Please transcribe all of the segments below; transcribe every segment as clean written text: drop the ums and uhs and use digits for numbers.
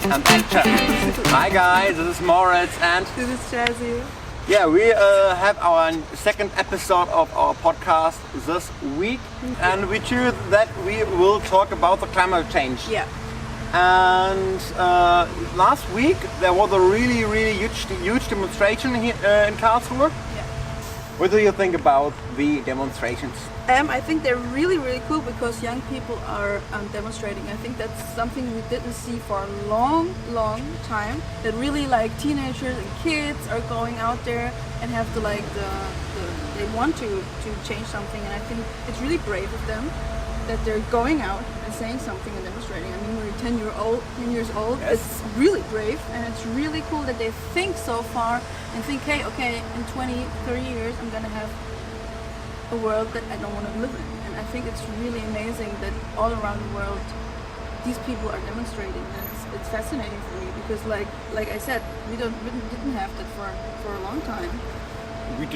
and action. Hi guys, this is Moritz and This is Jazzy. yeah, we have our second episode of our podcast this week, and we choose that we will talk about the climate change. Yeah. And last week there was a really huge demonstration here in Karlsruhe. Yeah. What do you think about the demonstrations? I think they're really cool because young people are demonstrating. I think that's something we didn't see for a long time. That really like teenagers and kids are going out there and have to like they want to change something. And I think it's really brave of them that they're going out and saying something and demonstrating. I mean, we're 10 years old. Yes. It's really brave, and it's really cool that they think so far and think, hey, okay, in 20, 30 years, I'm gonna have a world that I don't want to live in. And I think it's really amazing that all around the world, these people are demonstrating. And it's fascinating for me because, like I said, we didn't have that for a long time. We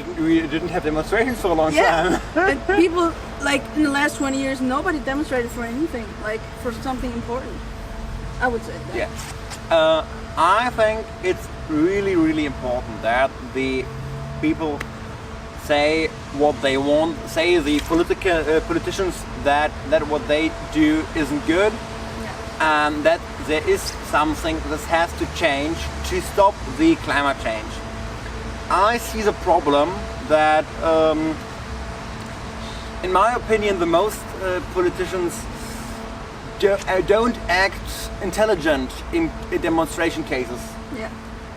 didn't have demonstrations for a long time. And people, like in the last 20 years, nobody demonstrated for anything, like for something important. I would say that. Yeah. I think it's really important that the people say what they want, say the politicians that what they do isn't good, Yeah. and that there is something that has to change to stop the climate change. I see the problem that, in my opinion, the most politicians don't act intelligent in demonstration cases. Yeah.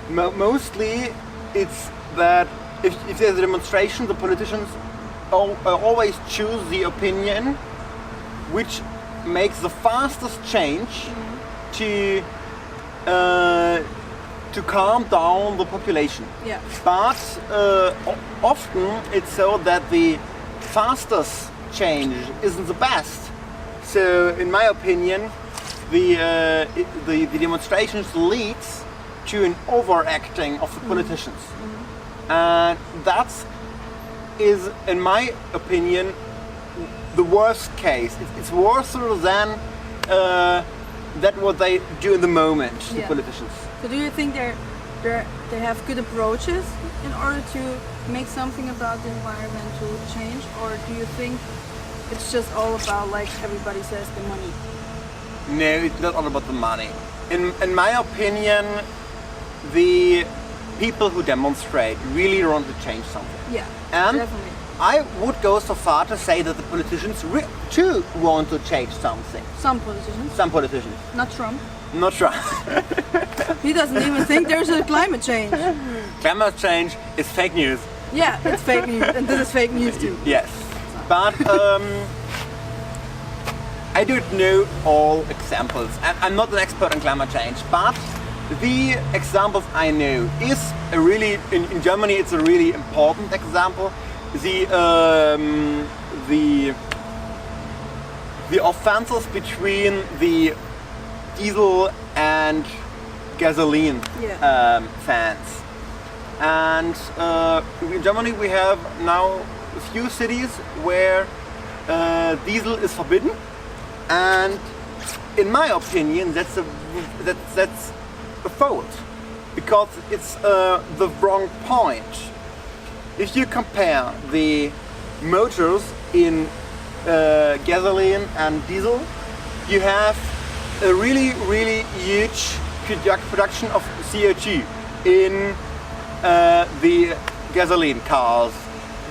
Mostly it's that if there's a demonstration, the politicians always choose the opinion which makes the fastest change to calm down the population. Yeah. But often it's so that the fastest change isn't the best. So in my opinion, the demonstrations leads to an overacting of the politicians. And that is, in my opinion, the worst case. It's worse than that what they do in the moment, the Yeah. politicians. So do you think they have good approaches in order to make something about the environmental change, or do you think it's just all about, like everybody says, the money? No, it's not all about the money. In my opinion, the people who demonstrate really want to change something. Yeah, And definitely. I would go so far to say that the politicians too want to change something. Some politicians, Some politicians, not Trump. not sure. He doesn't even think there's a climate change. Climate change is fake news. Yeah, it's fake news, and this is fake news too. Yes, but I don't know all examples. I'm not an expert in climate change, but the examples I know is a really in Germany. It's a really important example. The offenses between the diesel and gasoline Yeah. fans. And in Germany we have now a few cities where diesel is forbidden, and in my opinion that's a fault, because it's the wrong point. If you compare the motors in gasoline and diesel, you have a really huge production of CO2 in the gasoline cars.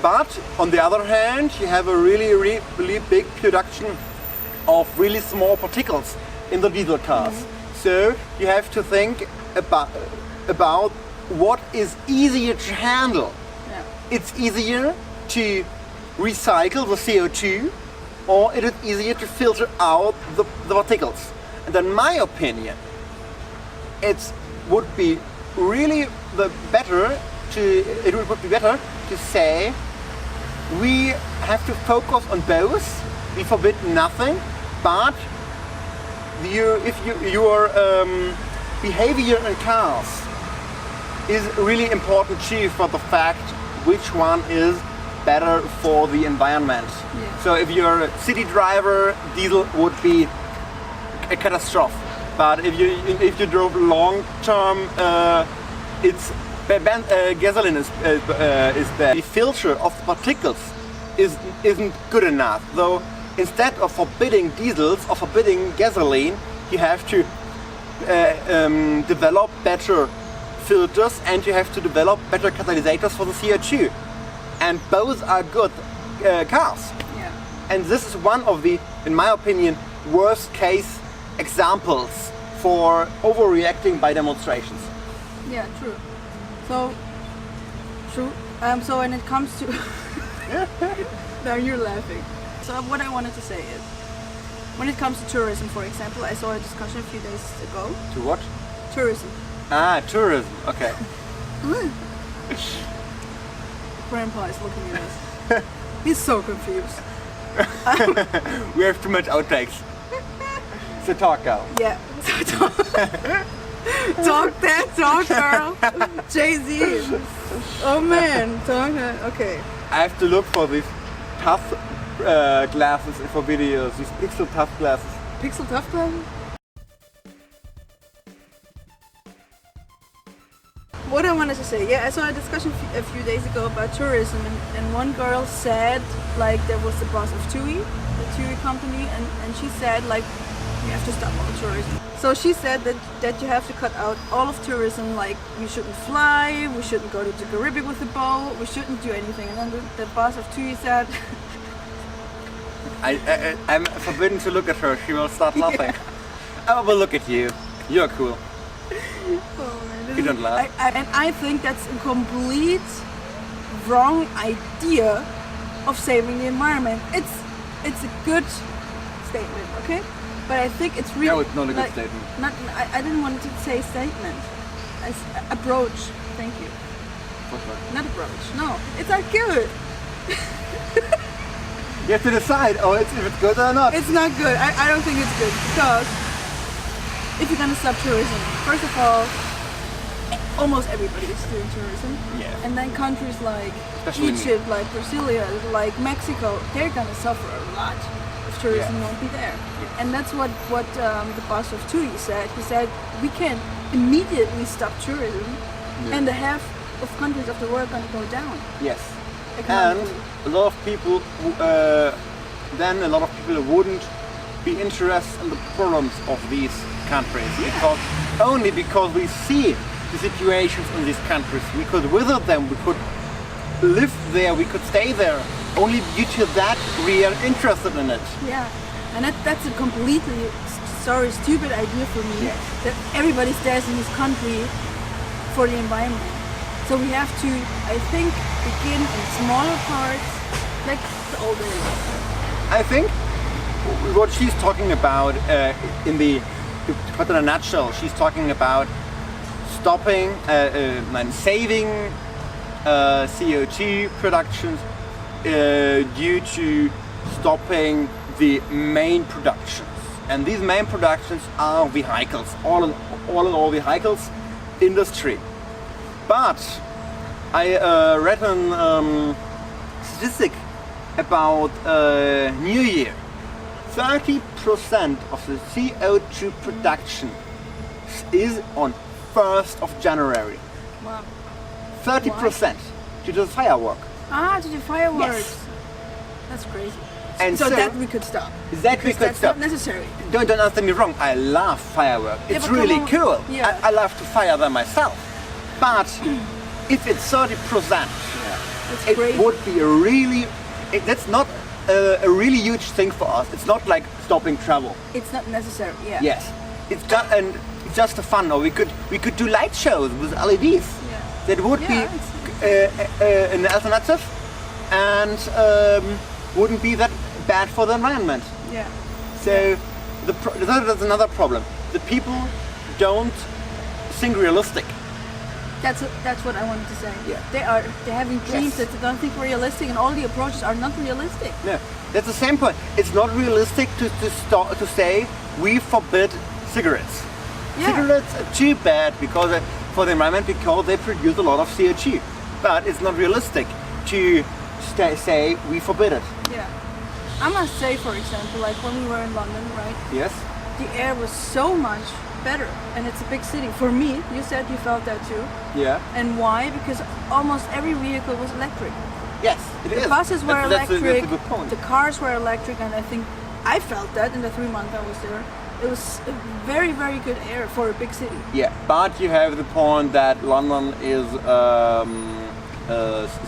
But on the other hand, you have a really big production of really small particles in the diesel cars. So you have to think about what is easier to handle. Yeah. It's easier to recycle the CO2, or it is easier to filter out the particles. And in my opinion, it would be really better to say we have to focus on both. We forbid nothing, but if your behavior in cars is really important too, for the fact which one is better for the environment. Yeah. So if you're a city driver, diesel would be a catastrophe. But if you drove long term, it's gasoline is bad. The filter of the particles isn't good enough. Though instead of forbidding diesels or forbidding gasoline, you have to develop better filters and you have to develop better catalyzers for the CO2. And both are good cars. Yeah. And this is one of the, in my opinion, worst case examples for overreacting by demonstrations. Yeah, true. So, true. So when it comes to... Now you're laughing. So what I wanted to say is, when it comes to tourism, for example, I saw a discussion a few days ago. To what? Tourism. Ah, tourism. Okay. Grandpa is looking at us. He's so confused. We have too much outtakes. So talk now. Yeah. Talk, girl. Jay-Z. Oh man, talk. Okay. I have to look for these tough glasses for videos. These pixel tough glasses. Pixel tough glasses? What I wanted to say, yeah, I saw a discussion a few days ago about tourism, and one girl said, like, there was the boss of TUI, the TUI company, and she said, like, you have to stop all tourism. So she said that you have to cut out all of tourism, like, we shouldn't fly, we shouldn't go to the Caribbean with the boat, we shouldn't do anything. And then the boss of TUI said... I'm forbidden to look at her, she will start laughing. Yeah. I will look at you, you're cool. Oh, man, you don't laugh. And I think that's a complete wrong idea of saving the environment. It's a good statement, okay? But I think it's really... No, it's not a good statement. I didn't want to say statement. Approach, thank you. What's that? Not approach, no. It's not good. You have to decide if it's good or not. It's not good. I don't think it's good because if you're gonna stop tourism, first of all, almost everybody is doing tourism. Yeah. And then countries like Especially Egypt, like Brasilia, like Mexico, they're gonna suffer a lot if tourism won't be there. Yeah. And that's what the boss of TUI said. He said we can immediately stop tourism, and the half of countries of the world are gonna go down. Yes. And a lot of people, then a lot of people wouldn't be interested in the problems of these countries, because we see the situations in these countries. We could visit them, we could live there, we could stay there. Only due to that we are interested in it. Yeah, and that's a completely stupid idea for me. Yes. That everybody stays in this country for the environment. So we have to, I think, begin in smaller parts, like the old days. I think what she's talking about to put in a nutshell, she's talking about stopping and saving CO2 productions due to stopping the main productions. And these main productions are vehicles, all in all vehicles industry. But I read a statistic about New Year. 30% of the CO2 production is on 1st of January. Wow. 30% due to the firework. Ah, to the fireworks. Yes. That's crazy. And so that we could stop. That we could that's stop. Not necessary. Don't understand me wrong. I love fireworks. Yeah, it's but really come on. cool. Yeah. I love to fire them myself. But if it's 30%, That's it crazy. would be a really. That's not a really huge thing for us. It's not like stopping travel. It's not necessary. Yeah. Yes, it's just a fun. Or we could do light shows with LEDs. Yeah. That would be an alternative, and wouldn't be that bad for the environment. Yeah. So that's another problem. The people don't think realistic. That's what I wanted to say. Yeah. They're having dreams that they don't think realistic, and all the approaches are not realistic. No, that's the same point. It's not realistic to say we forbid cigarettes. Yeah. Cigarettes are too bad because for the environment because they produce a lot of CO2. But it's not realistic to say we forbid it. Yeah. I must say, for example, like when we were in London, right? Yes. The air was so much better, and it's a big city. For me, you said you felt that too. Yeah. And why? Because almost every vehicle was electric. Yes, it is. The buses were That's electric, a good point. the cars were electric, and I think I felt that in the 3 months I was there. It was a very, very good air for a big city. Yeah, but you have the point that London is a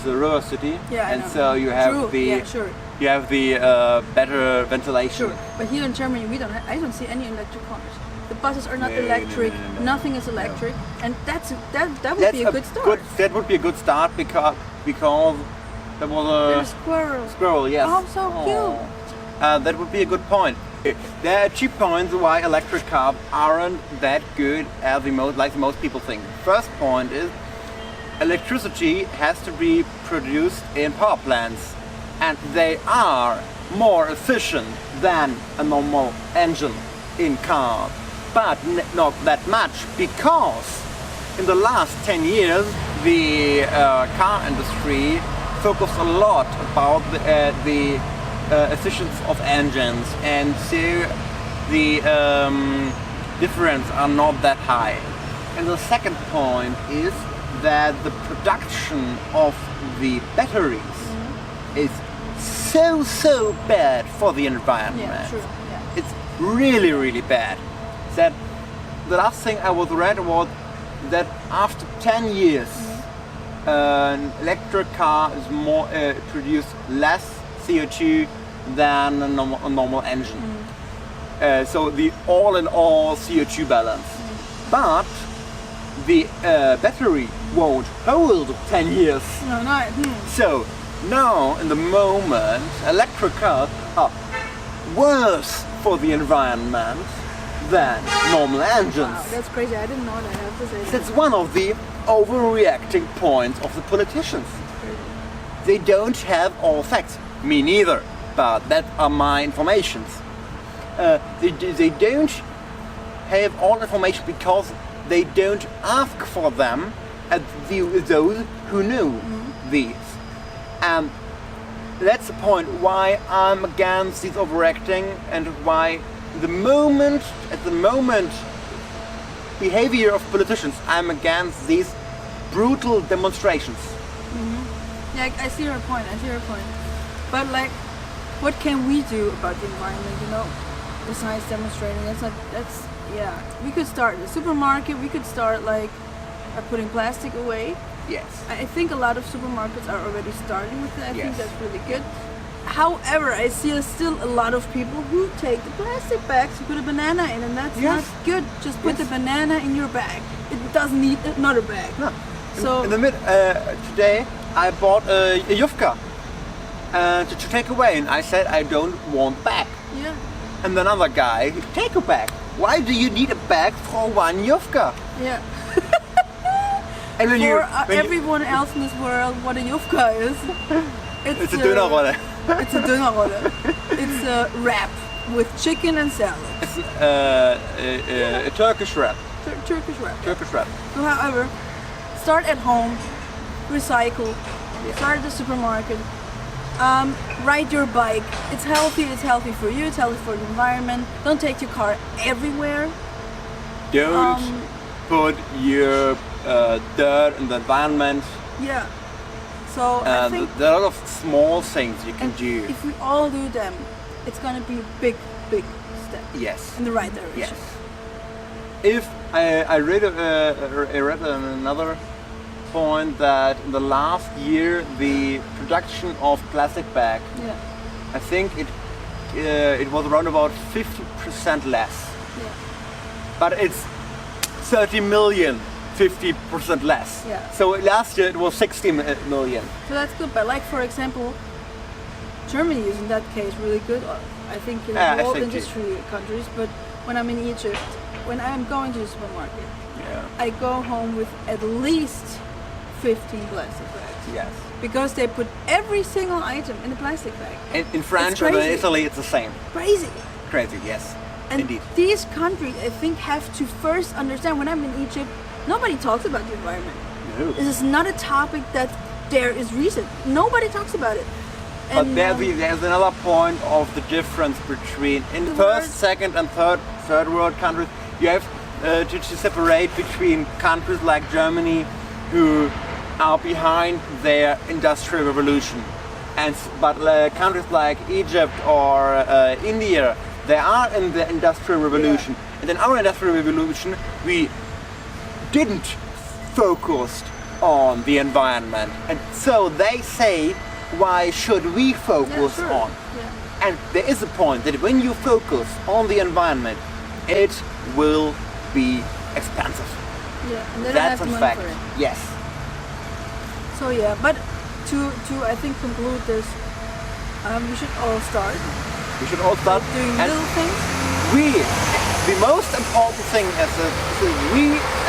river city, Yeah, I and know. so you have True. the Yeah, sure. you have the better ventilation. Sure, but here in Germany, I don't see any electric cars. The buses are not No, no, electric. no. Nothing is electric, and that would be a good start. That would be a good start because there was There's a squirrels. squirrel. Yes. Oh, so cute. That would be a good point. There are 2 points why electric cars aren't that good as most people think. First point is electricity has to be produced in power plants, and they are more efficient than a normal engine in car, but not that much, because in the last 10 years the car industry focused a lot about the efficiency of engines, and so the difference are not that high. And the second point is that the production of the batteries is so bad for the environment. Yeah, true. Yeah. It's really bad. That the last thing I was read was that after 10 years an electric car is more produce less CO2 than a normal engine. So the all in all CO2 balance. But the battery won't hold 10 years. No, no. So now, in the moment, electric cars are worse for the environment than normal engines. Wow, that's crazy. I didn't know that. I have to say that. That's one of the overreacting points of the politicians. They don't have all facts. Me neither, but that are my informations. They don't have all information because they don't ask for them at those who know these. And that's the point why I'm against this overacting, and why at the moment behavior of politicians, I'm against these brutal demonstrations. Yeah, I see your point. But like, what can we do about the environment? You know, besides demonstrating, yeah. We could start the supermarket. We could start like putting plastic away. Yes. I think a lot of supermarkets are already starting with it. I think Yes. that's really good. However, I see still a lot of people who take the plastic bags and put a banana in, and that's Yes. not good. Just put the banana in your bag. It doesn't need another bag. No. So in the today I bought a Yufka to take away, and I said I don't want bag. yeah, And another guy, take a bag. Why do you need a bag for one Yufka? yeah. And when For when everyone else in this world, what a Yufka is, it's a Dönerrolle. It's a Dönerrolle. It's a wrap with chicken and salad. It's a Turkish wrap. Turkish wrap. Turkish wrap. So, however, start at home, recycle, start at the supermarket, ride your bike. It's healthy for you, it's healthy for the environment. Don't take your car everywhere. Don't put your dirt in the environment. Yeah. So I think there are a lot of small things you can and do. if we all do them, it's gonna be a big step Yes. in the right direction. Yes. If I read another point that in the last year the production of plastic bag, Yeah. I think it was around about 50% less. Yeah. But it's 30 million, 50% less. Yeah. So last year it was 60 million. So that's good. But like for example, Germany is in that case really good. I think in Yeah, I all think industry countries. But when I'm in Egypt, when I'm going to the supermarket, Yeah. I go home with at least 15 plastic bags. Yes. Because they put every single item in a plastic bag. In France and in crazy. Italy it's the same. Crazy. Crazy, yes. And Indeed. these countries, I think, have to first understand. When I'm in Egypt, nobody talks about the environment. No. This is not a topic that there is recent. Nobody talks about it. But And, there's another point of the difference between in The first, worst- second, and third world countries. You have to separate between countries like Germany, who are behind their industrial revolution, but countries like Egypt or India, they are in the industrial revolution. And in our industrial revolution, we didn't focus on the environment. And so they say, why should we focus on? Yeah. And there is a point that when you focus on the environment, it will be expensive. Yeah, and they don't That's have a money fact. for it. Yes. So yeah, but to I think conclude this, we should all start We should all start. doing And little things. the most important thing is that we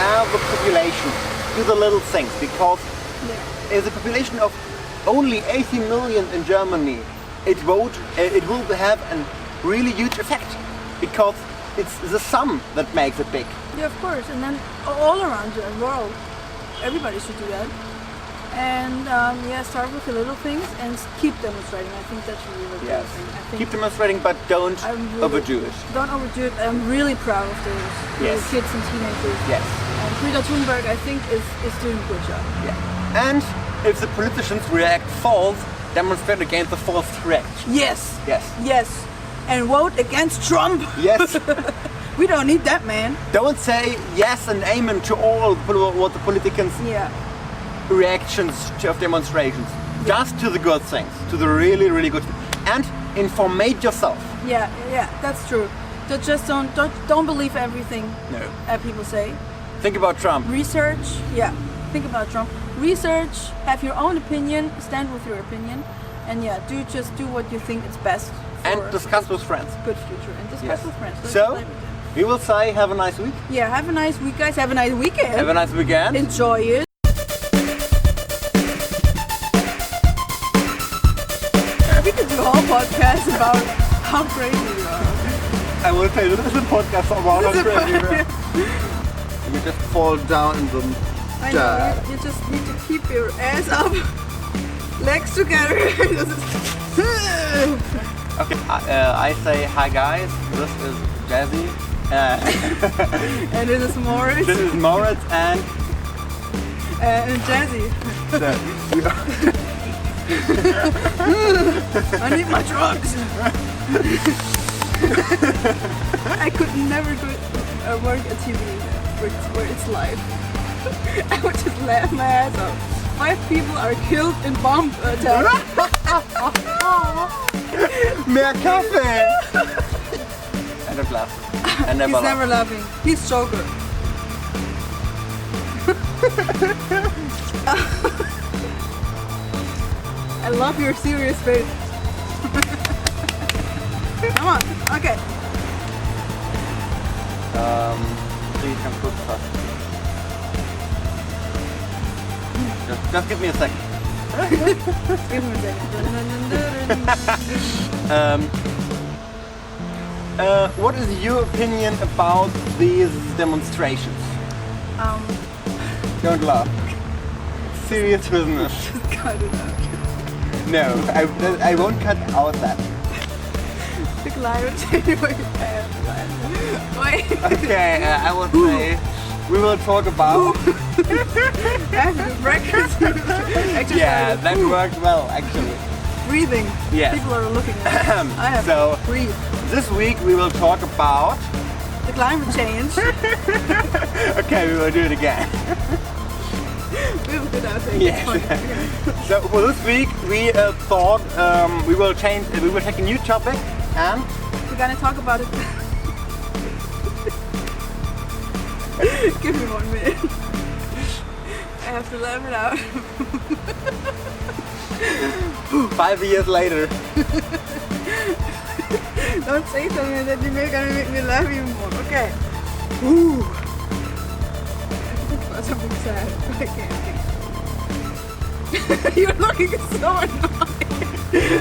are the population, do the little things, because Yeah. as a population of only 80 million in Germany, it will have a really huge effect, because it's the sum that makes it big. Yeah, of course, and then all around the world, everybody should do that. And start with the little things and keep demonstrating. I think that's really the Yes. thing. I think Keep demonstrating, but don't I'm really- overdo it. Don't overdo it. I'm really proud of those little Yes. kids and teenagers. Yes. And Greta Thunberg, I think, is doing a good job. Yeah. And if the politicians react false, demonstrate against the false reaction. Yes. Yes. Yes. And vote against Trump. Yes. We don't need that man. Don't say yes and amen to all what the politicians Yeah. reactions of demonstrations. Just to the good things, to the really, really good things. And informate yourself. Yeah. Yeah. That's true. Just don't believe everything No. people say. Think about Trump. Research. Yeah. Think about Trump. Research. Have your own opinion. Stand with your opinion. And just do what you think is best. And for discuss with friends. good future. And discuss Yes. with friends. That's So, what I would do. we will say have a nice week. Yeah. Have a nice week, guys. Have a nice weekend. Have a nice weekend. Enjoy it. We could do a whole podcast about how crazy you are. I will tell you, this is a podcast about This is a everywhere. You just fall down in the I dirt. know, you just need to keep your ass up, legs together. Okay, I say hi guys, this is Jazzy. And this is Moritz This is Moritz and and Jazzy. I need my drugs. I could never work at TV where it's live. I would just laugh my ass off. 5 people are killed in bomb attack. mehr Kaffee! I don't laugh. I never He's laugh. never laughing. He's Joker. I love your serious face. Come on. Okay. So you can cook fast. Just give me a second. Give me a second. What is your opinion about these demonstrations? Don't laugh. Serious business. Cut it out. No, I won't cut out that. The climate change. Wait. Okay, I would say we will talk about. After breakfast. Exercise. Yeah, that worked well actually. Breathing. Yes. People are looking at me. I have So- to breathe. This week we will talk about. The climate change. Okay, we will do it again. We have a good outtake. Yes. It's fun. So for this week we thought we will take a new topic and We're gonna talk about it. Give me 1 minute. I have to laugh it out. 5 years later. Don't say something that you're gonna make me laugh even more. Okay. Ooh. I have to think about something sad. I can't think. You're looking so annoying.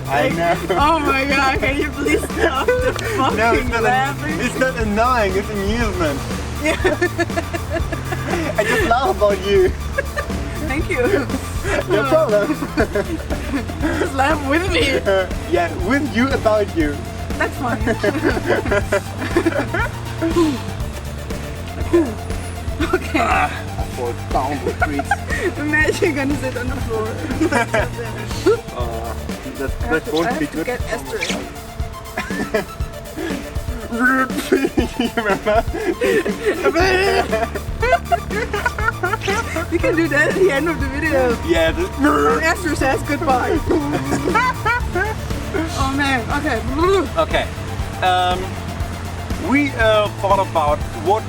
I know. Oh my god, can you please stop the fucking No, it's not, laughing? it's not annoying, it's amusement. I just laugh about you. Thank you. No problem. Just laugh with me. Yeah, with you about you. That's fine. fall down the streets. Imagine you're gonna sit on the floor. That won't be I have to good. get Esther in. You remember? We can do that at the end of the video. Yeah. When Esther says goodbye. Oh man, okay. Okay. We thought about what.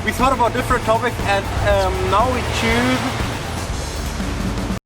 We thought about different topics, and now we choose